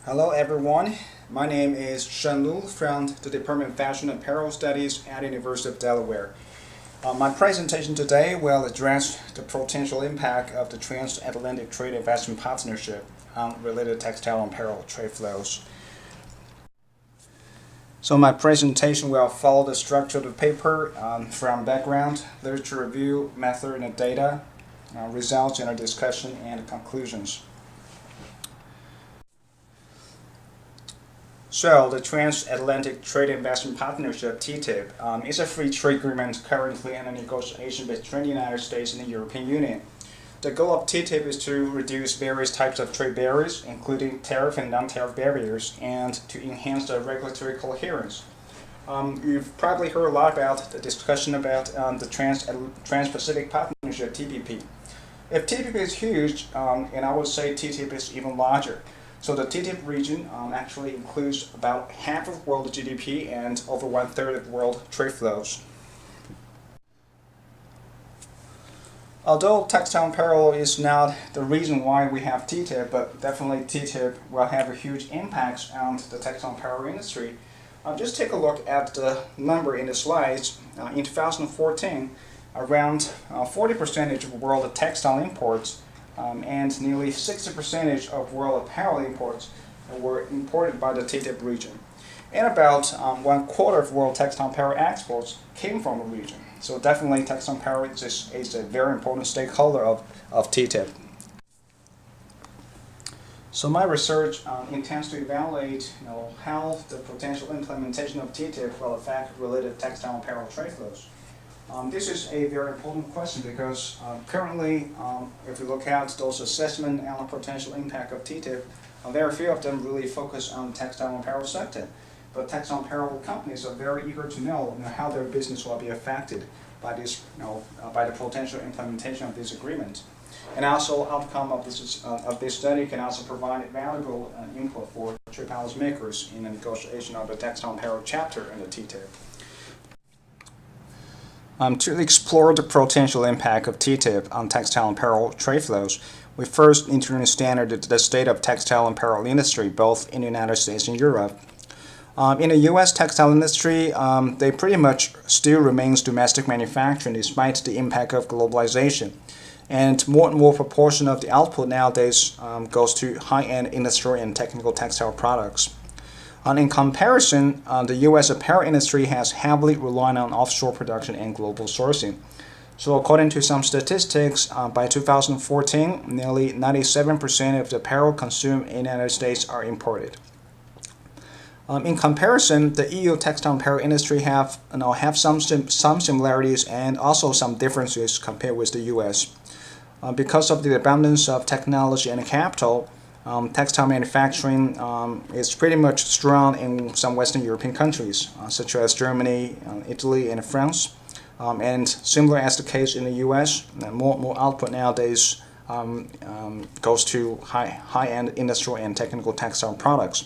Hello everyone, my name is Shen Lu from the Department of Fashion and Apparel Studies at the University of Delaware. My presentation today will address the potential impact of the Transatlantic Trade Investment Partnership on related textile and apparel trade flows. So my presentation will follow the structure of the paper from background, literature review, method and data, results in a discussion, and conclusions. So, the Transatlantic Trade Investment Partnership (TTIP) is a free trade agreement currently under negotiation between the United States and the European Union. The goal of TTIP is to reduce various types of trade barriers, including tariff and non-tariff barriers, and to enhance the regulatory coherence. You've probably heard a lot about the discussion about the Trans-Pacific Partnership (TPP). If TPP is huge, and I would say TTIP is even larger. So the TTIP region actually includes about half of world GDP and over 1/3 of world trade flows. Although textile and apparel is not the reason why we have TTIP, but definitely TTIP will have a huge impact on the textile and apparel industry. Just take a look at the number in the slides. In 2014, around 40% of world textile imports and nearly 60% of world apparel imports were imported by the TTIP region. And about 1/4 of world textile and apparel exports came from the region. So definitely textile and apparel is a very important stakeholder of TTIP. So my research intends to evaluate how the potential implementation of TTIP will affect related textile and apparel trade flows. This is a very important question because currently, if you look at those assessments on the potential impact of TTIP, very few of them really focus on the textile and apparel sector. But textile and apparel companies are very eager to know how their business will be affected by this, by the potential implementation of this agreement. And also, outcome of this study can also provide valuable input for trade policy makers in the negotiation of the textile and apparel chapter in the TTIP. To explore the potential impact of TTIP on textile and apparel trade flows, we first need to understand the state of textile and apparel industry, both in the United States and Europe. In the U.S. textile industry, they pretty much still remains domestic manufacturing despite the impact of globalization. And more proportion of the output nowadays goes to high-end industrial and technical textile products. In comparison, the U.S. apparel industry has heavily relied on offshore production and global sourcing. So according to some statistics, by 2014, nearly 97% of the apparel consumed in the United States are imported. In comparison, the EU textile and apparel industry have some similarities and also some differences compared with the U.S. Because of the abundance of technology and capital, textile manufacturing is pretty much strong in some Western European countries, such as Germany, Italy, and France. And similar as the case in the U.S., more output nowadays goes to high-end industrial and technical textile products.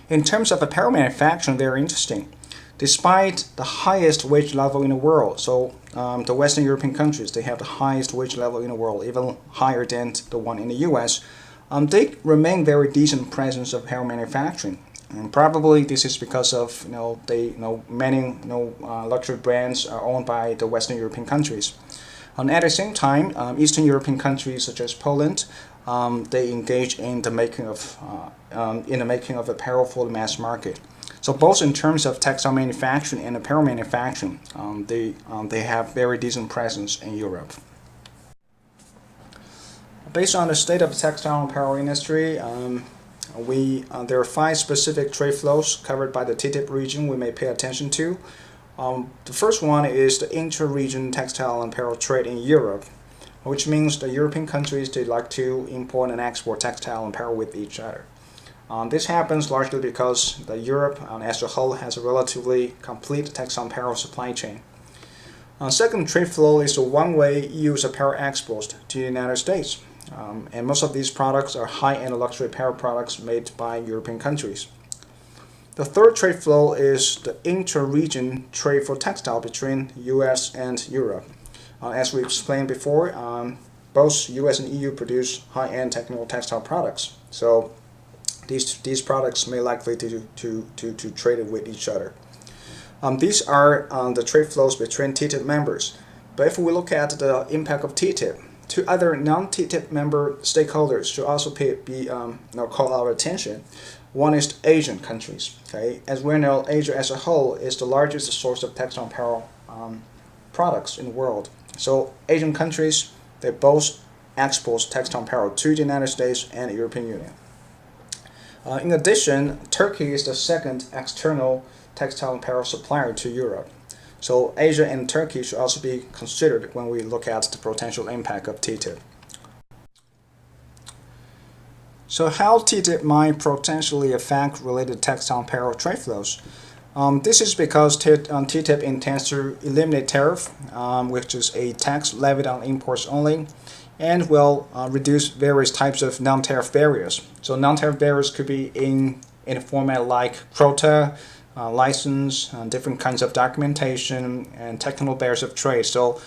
In terms of apparel manufacturing, very interesting. Despite the highest wage level in the world, so the Western European countries, they have the highest wage level in the world, even higher than the one in the U.S., they remain very decent presence of apparel manufacturing, and probably this is because of many luxury brands are owned by the Western European countries. At the same time, Eastern European countries such as Poland, they engage in the making of apparel for the mass market. So both in terms of textile manufacturing and apparel manufacturing, they have very decent presence in Europe. Based on the state of the textile and apparel industry, there are 5 specific trade flows covered by the TTIP region we may pay attention to. The first one is the inter-region textile and apparel trade in Europe, which means the European countries, they like to import and export textile and apparel with each other. This happens largely because Europe as a whole has a relatively complete textile and apparel supply chain. Second trade flow is the one-way EU apparel exports to the United States. And most of these products are high-end luxury apparel products made by European countries. The third trade flow is the inter-region trade for textile between US and Europe. As we explained before, both US and EU produce high-end technical textile products. So these products may likely to trade with each other. These are the trade flows between TTIP members. But if we look at the impact of TTIP, two other non-TTIP member stakeholders should also call our attention. One is Asian countries. Okay, as we know, Asia as a whole is the largest source of textile and apparel products in the world. So Asian countries, they both export textile and apparel to the United States and the European Union. In addition, Turkey is the second external textile and apparel supplier to Europe. So Asia and Turkey should also be considered when we look at the potential impact of TTIP. So how TTIP might potentially affect related textile and apparel trade flows? This is because TTIP intends to eliminate tariff, which is a tax levied on imports only, and will reduce various types of non-tariff barriers. So non-tariff barriers could be in a format like quota, license, different kinds of documentation, and technical barriers of trade. So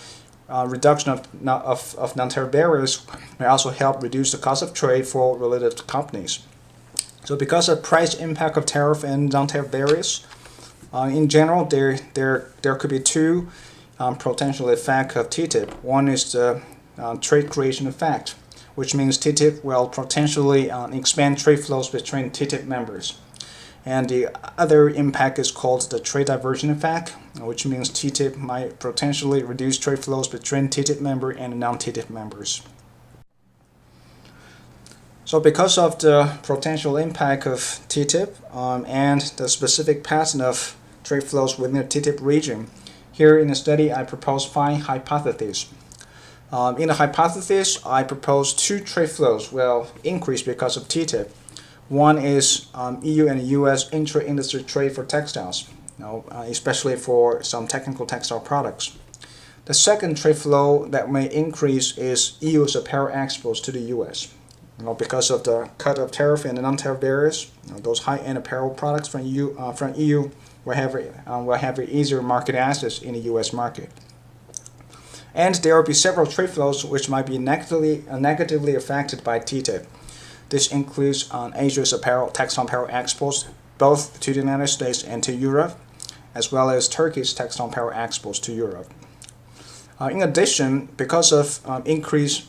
reduction of non-tariff barriers may also help reduce the cost of trade for related companies. So because of price impact of tariff and non-tariff barriers, in general, there could be two potential effects of TTIP. One is the trade creation effect, which means TTIP will potentially expand trade flows between TTIP members. And the other impact is called the trade diversion effect, which means TTIP might potentially reduce trade flows between TTIP member and non-TTIP members. So because of the potential impact of TTIP and the specific pattern of trade flows within the TTIP region, here in the study I propose 5 hypotheses. In the hypothesis, I propose 2 trade flows will increase because of TTIP. One is EU and US intra-industry trade for textiles, especially for some technical textile products. The second trade flow that may increase is EU's apparel exports to the US. Because of the cut of tariff and the non-tariff barriers, those high-end apparel products from EU will have easier market access in the US market. And there will be several trade flows which might be negatively affected by TTIP. This includes Asia's textile and apparel exports both to the United States and to Europe, as well as Turkey's textile and apparel exports to Europe. In addition, because of increased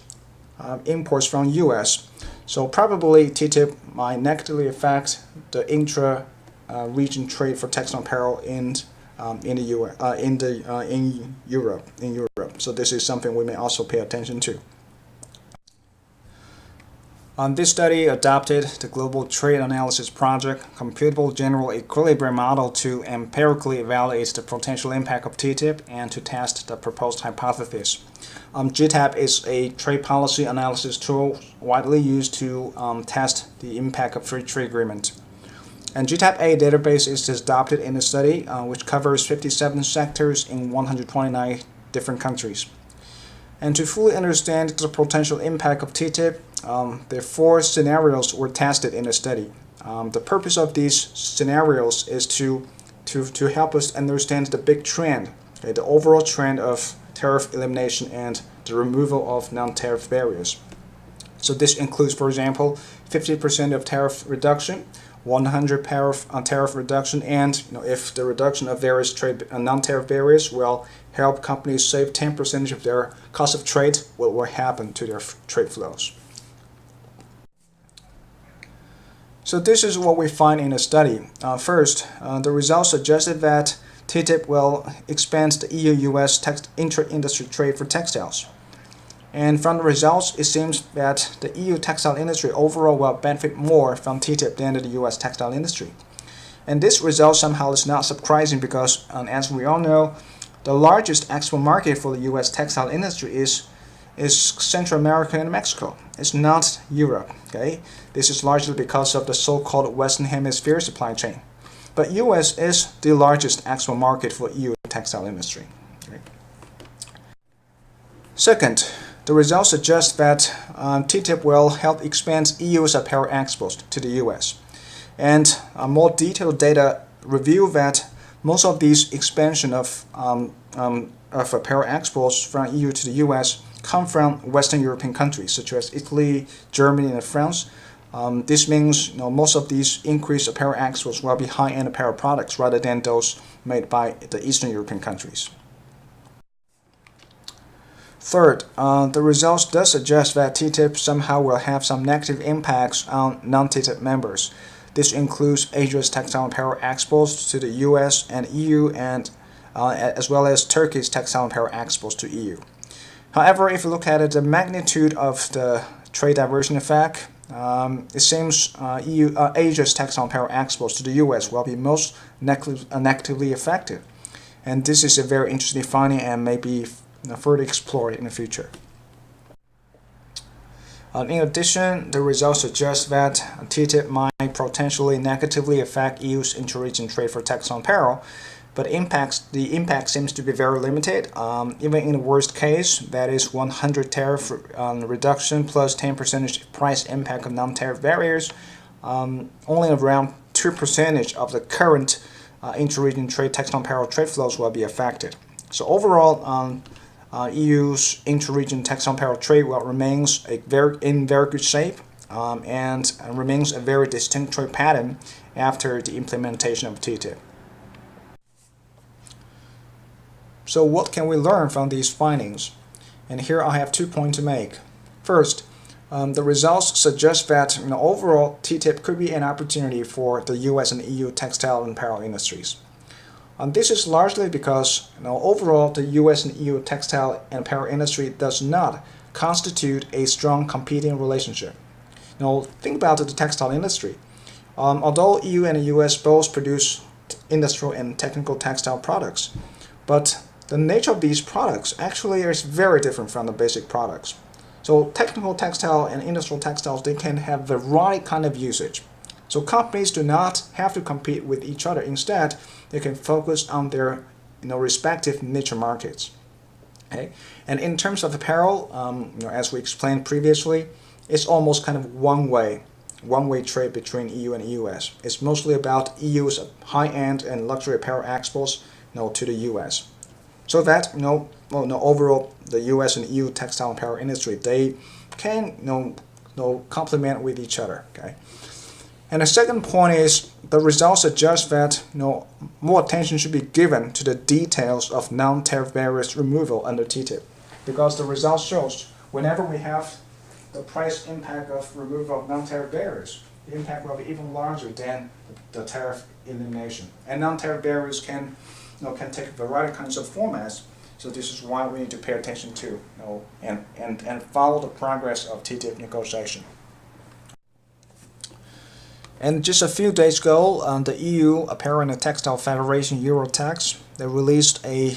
imports from US, so probably TTIP might negatively affect the intra-region trade for textile and apparel in Europe. So this is something we may also pay attention to. This study adopted the Global Trade Analysis Project Computable General Equilibrium Model to empirically evaluate the potential impact of TTIP and to test the proposed hypothesis. GTAP is a trade policy analysis tool widely used to test the impact of free trade agreement. And GTAP-A database is adopted in the study, which covers 57 sectors in 129 different countries. And to fully understand the potential impact of TTIP, there are 4 scenarios were tested in the study. The purpose of these scenarios is to help us understand the big trend, the overall trend of tariff elimination and the removal of non-tariff barriers. So this includes, for example, 50% of tariff reduction, 100% tariff reduction, and if the reduction of various trade non-tariff barriers will help companies save 10% of their cost of trade, what will happen to their trade flows? So this is what we find in the study. First, the results suggested that TTIP will expand the EU-US intra-industry trade for textiles. And from the results, it seems that the EU textile industry overall will benefit more from TTIP than the US textile industry. And this result somehow is not surprising because, as we all know, the largest export market for the US textile industry is Central America and Mexico. It's not Europe. Okay, this is largely because of the so-called Western Hemisphere supply chain. But US is the largest export market for EU textile industry. Okay. Second, the results suggest that TTIP will help expand EU's apparel exports to the US. And more detailed data reveal that most of these expansion of apparel exports from EU to the US come from Western European countries such as Italy, Germany, and France, This means most of these increased apparel exports will be high-end apparel products rather than those made by the Eastern European countries. Third, the results does suggest that TTIP somehow will have some negative impacts on non-TTIP members. This includes Asia's textile and apparel exports to the US and EU, and as well as Turkey's textile and apparel exports to EU. However, if you look at it, the magnitude of the trade diversion effect, it seems Asia's textile and apparel exports to the US will be most negatively affected. And this is a very interesting finding and may be further explored in the future. In addition, the results suggest that TTIP might potentially negatively affect EU's inter-region trade for textile and apparel, but the impact seems to be very limited. Even in the worst case, that is 100 tariff reduction plus 10% price impact of non-tariff barriers, only around 2% of the current inter-region trade textile and apparel trade flows will be affected. So overall, EU's inter-region textile and apparel trade remains in very good shape and remains a very distinct trade pattern after the implementation of TTIP. So what can we learn from these findings? And here I have 2 points to make. First, the results suggest that overall TTIP could be an opportunity for the US and EU textile and apparel industries. This is largely because overall the US and EU textile and apparel industry does not constitute a strong competing relationship. Think about the textile industry. Although EU and the US both produce industrial and technical textile products, but the nature of these products actually is very different from the basic products. So technical textile and industrial textiles, they can have the right kind of usage. So companies do not have to compete with each other. Instead, they can focus on their respective niche markets. Okay? And in terms of apparel, as we explained previously, it's almost kind of one-way trade between EU and US. It's mostly about EU's high-end and luxury apparel exports to the US. So that overall the US and EU textile and apparel industry, they can complement with each other. Okay. And the second point is the results suggest that more attention should be given to the details of non-tariff barriers removal under TTIP, because the result shows whenever we have the price impact of removal of non-tariff barriers, the impact will be even larger than the tariff elimination. And non-tariff barriers can take a variety of kinds of formats. So this is why we need to pay attention to and follow the progress of TTIP negotiation. And just a few days ago, the EU Apparel and Textile Federation Eurotex, they released a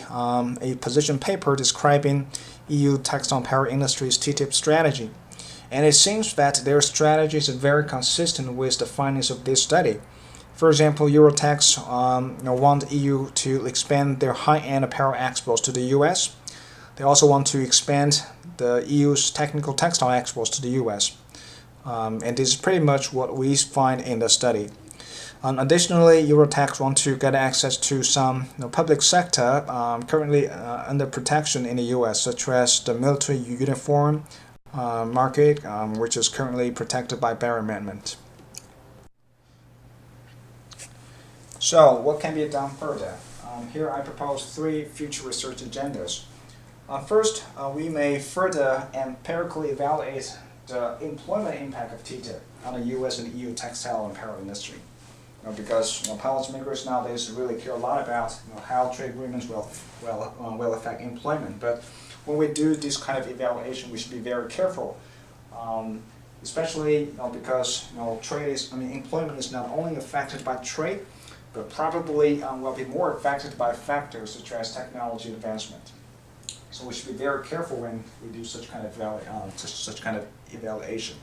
position paper describing EU textile and apparel industry's TTIP strategy. And it seems that their strategy is very consistent with the findings of this study. For example, Eurotex want EU to expand their high-end apparel exports to the US. They also want to expand the EU's technical textile exports to the US. And this is pretty much what we find in the study. Additionally, Eurotex want to get access to some public sector currently under protection in the US, such as the military uniform market, which is currently protected by Barry Amendment. So, what can be done further? Here I propose 3 future research agendas. First, we may further empirically evaluate the employment impact of TTIP on the US and EU textile and apparel industry. Because policymakers nowadays really care a lot about how trade agreements will affect employment. But when we do this kind of evaluation, we should be very careful, especially because employment is not only affected by trade, but probably will be more affected by factors such as technology advancement. So we should be very careful when we do such kind of evaluation.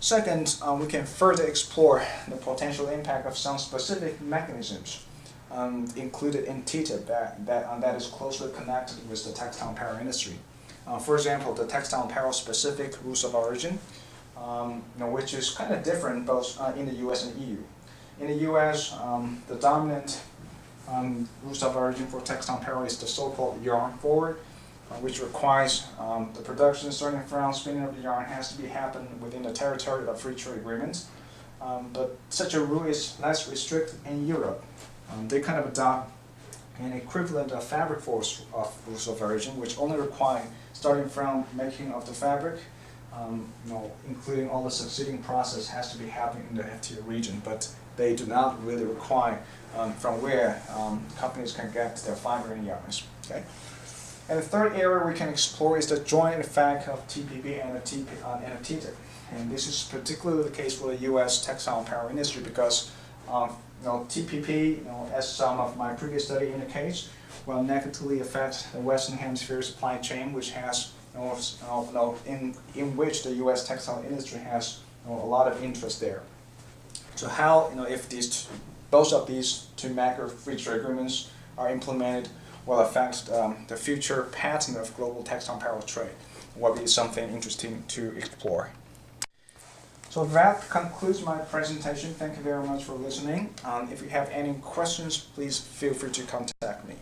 Second, we can further explore the potential impact of some specific mechanisms included in TTIP that is closely connected with the textile and apparel industry. For example, the textile and apparel specific rules of origin, which is kind of different both in the US and EU. In the US, the dominant rules of origin for textile and apparel is the so-called yarn forward, which requires the production starting from spinning of the yarn has to be happen within the territory of free trade agreements. But such a rule is less restricted in Europe. They kind of adopt an equivalent of fabric force of rules of origin, which only require starting from making of the fabric, including all the succeeding process has to be happening in the FTA region, but they do not really require from where companies can get their fiber and yarns. Okay? And the third area we can explore is the joint effect of TPP and a TTIP. And this is particularly the case for the U.S. textile and apparel industry because TPP, as some of my previous study indicates, will negatively affect the Western Hemisphere supply chain, which has, in which the U.S. textile industry has a lot of interest there. So how, if both of these two macro free trade agreements are implemented, will affect the future pattern of global textile and apparel trade will be something interesting to explore. So that concludes my presentation. Thank you very much for listening. If you have any questions, please feel free to contact me.